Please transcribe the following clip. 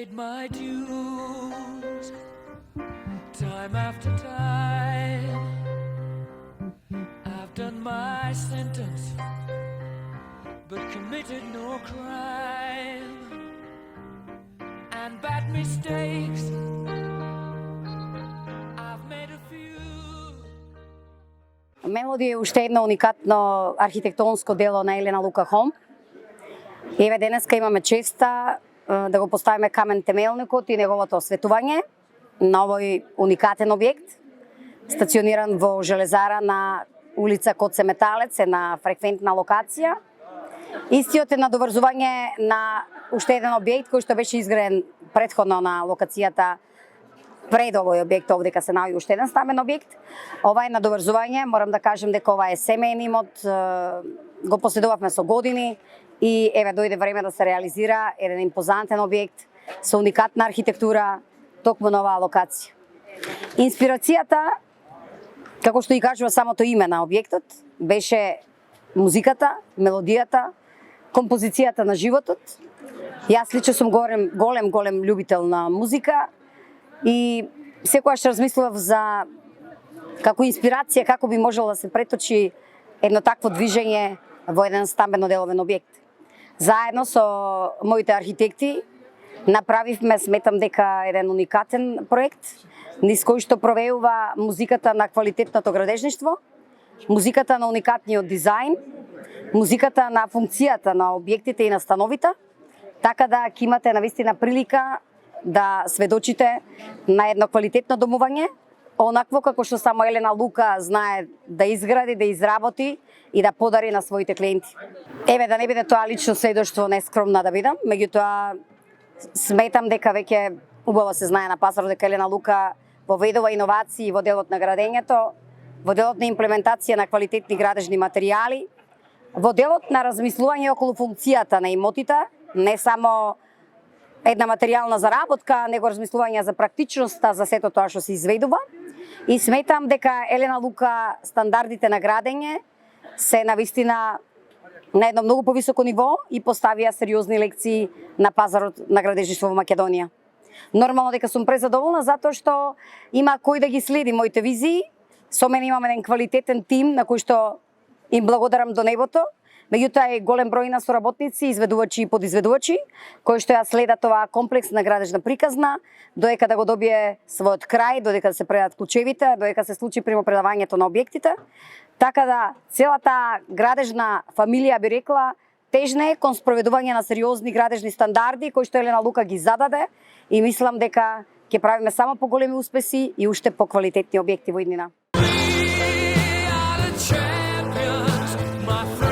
paid my dues time after time. I've done my sentence, but committed no crime. And bad mistakes, I've made a few. Мелодија е уште едно уникатно архитектонско дело на Елена Лука Хом. Еве денеска имаме честа да го поставиме камен темелникот и неговото осветување на овој уникатен објект, стациониран во железара на улица Коце Металец, на фреквентна локација. Истиот е надоврзување на уште еден објект кој што беше изграден претходно на локацијата пред овој објект, овдека се наоѓа уште еден стамбен објект. Ова е надоврзување, морам да кажем дека ова е семеен имот, го поседувавме со години и еве дојде време да се реализира еден импозантен објект со уникатна архитектура токму на оваа локација. Инспирацијата, како што и кажува самото име на објектот, беше музиката, мелодијата, композицијата на животот. Јас лично сум голем љубител на музика и секогаш размислував за како инспирација како би можело да се преточи едно такво движење во еден стамбено деловен објект. Заедно со моите архитекти направивме, сметам дека еден уникатен проект, низ кој што провеува музиката на квалитетното градежништво, музиката на уникатниот дизајн, музиката на функцијата на објектите и на становите, така да ќе имате навистина прилика да сведочите на едно квалитетно домување, онакво како што само Елена Лука знае да изгради, да изработи и да подари на своите клиенти. Еве, да не биде тоа лично сведоштво, нескромна да бидам, меѓутоа сметам дека веќе убаво се знае на пазарот дека Елена Лука воведува иновации во делот на градењето, во делот на имплементација на квалитетни градежни материјали, во делот на размислување околу функцијата на имотите, не само една материјална заработка, него размислување за практичноста за сето тоа што се изведува. И сметам дека Елена Лука стандардите на градење се навистина на едно многу повисоко ниво и поставија сериозни лекции на пазарот на градежништво во Македонија. Нормално дека сум презадоволна затоа што има кој да ги следи моите визии. Со мене имам еден квалитетен тим на кој што им благодарам до небото. Меѓутоа е голем број на соработници, изведувачи и подизведувачи, кои што ја следат оваа комплексна градежна приказна, додека да го добие својот крај, додека да се предадат клучевите, додека се случи примопредавањето на објектите. Така да целата градежна фамилија би рекла тежне кон спроведување на сериозни градежни стандарди кои што Елена Лука ги зададе и мислам дека ќе правиме само поголеми успеси и уште поквалитетни објекти во иднина. We are the champions, my friend.